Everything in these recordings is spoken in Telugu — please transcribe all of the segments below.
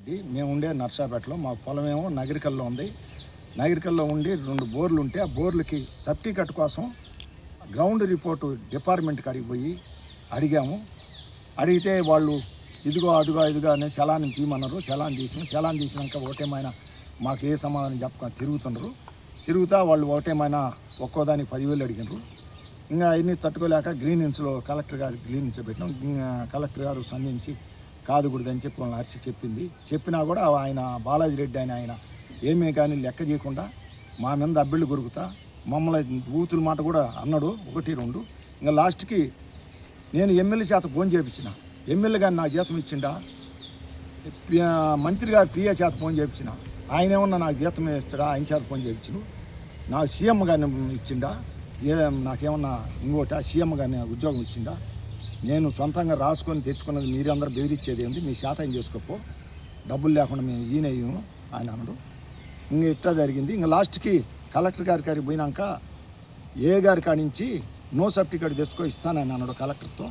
బాలాజీ మేము ఉండే నర్సాపేటలో మా పొలమేమో నగరికల్లో ఉంది. నగరికల్లో ఉండి 2 బోర్లు ఉంటే ఆ బోర్లకి సర్టిఫికెట్ కోసం గ్రౌండ్ రిపోర్టు డిపార్ట్మెంట్ కాడికి పోయి అడిగాము. అడిగితే వాళ్ళు ఇదిగో అదుగో ఇదిగో అనే చలాన్ని తీయమన్నారు. చలాన్ తీసినాక ఒకటేమైనా మాకు ఏ సమాధానం చెప్పకుండా తిరుగుతా వాళ్ళు ఒకటేమైనా ఒక్కోదానికి 10,000 అడిగినారు. ఇంకా అవన్నీ తట్టుకోలేక గ్రీనెన్స్లో కలెక్టర్ గారికి గ్రీనెన్స్ పెట్టినాం. కలెక్టర్ గారు సంధించి కాదుకూడదని చెప్పి వాళ్ళని అరిచి చెప్పినా కూడా ఆయన బాలాజీ రెడ్డి ఆయన ఏమీ కానీ లెక్క చేయకుండా మా మీద అబ్బిళ్ళు కొరుకుతా మమ్మల్ని బూతుల మాట కూడా అన్నాడు 1, 2. ఇంకా లాస్ట్కి నేను ఎమ్మెల్యే చేత ఫోన్ చేయించిన. ఎమ్మెల్యే గారిని నాకు జీతం ఇచ్చిండా, మంత్రి గారు పిఏ చేత ఫోన్ చేయించిన. ఆయన ఏమన్నా నాకు జీతం ఇస్తాడా, ఆయన చేత ఫోన్ చేయించను. నాకు సీఎం గారిని ఇచ్చిండా, నాకేమన్నా ఇంకోట సీఎం గారిని ఉద్యోగం ఇచ్చిండా. నేను సొంతంగా రాసుకొని తెచ్చుకున్నది మీరందరూ బెదిరించేది ఏంది, మీ శాతం చేసుకోపో, డబ్బులు లేకుండా మేము ఈయనయ్యము ఆయన అన్నాడు. ఇంక ఇట్లా జరిగింది. ఇంకా లాస్ట్కి కలెక్టర్ గారికి పోయినాక ఏ గారి కానించి నో సర్టిఫికేట్ తెచ్చుకో ఇస్తానని అన్నాడు కలెక్టర్తో.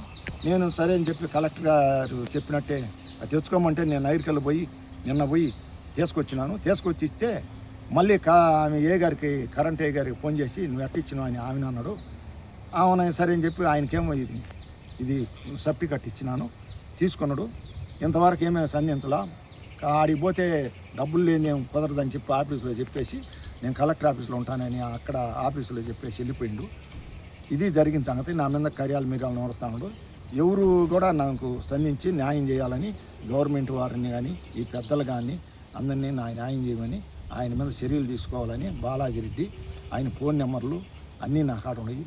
నేను సరే అని చెప్పి కలెక్టర్ గారు చెప్పినట్టే అది తెచ్చుకోమంటే నేను నైరికల్ నిన్న పోయి తీసుకొచ్చి ఇస్తే మళ్ళీ ఆమె ఏ గారికి కరెంట్ ఏ గారికి ఫోన్ చేసి నువ్వు ఎట్టిచ్చినావు అని ఆమెను అన్నాడు. అవునా సరే అని చెప్పి ఆయనకేమో ఇది సర్టిఫికెట్ ఇచ్చినాను తీసుకున్నాడు. ఇంతవరకు ఏమేమి సంధించలా. ఆడికి పోతే డబ్బులు లేని ఏం కుదరదని చెప్పి ఆఫీసులో చెప్పేసి నేను కలెక్టర్ ఆఫీస్లో ఉంటానని అక్కడ ఆఫీసులో చెప్పేసి వెళ్ళిపోయిండు. ఇది జరిగిన సంగతి. నా మీద కార్యాలు మీరు నోడుతున్నాడు. ఎవరు కూడా నాకు సంధించి న్యాయం చేయాలని గవర్నమెంట్ వారిని కానీ ఈ పెద్దలు కానీ అందరినీ న్యాయం చేయమని ఆయన మీద చర్యలు తీసుకోవాలని బాలాజీ రెడ్డి ఆయన ఫోన్ నెంబర్లు అన్నీ నా కాడ ఉన్నాయి.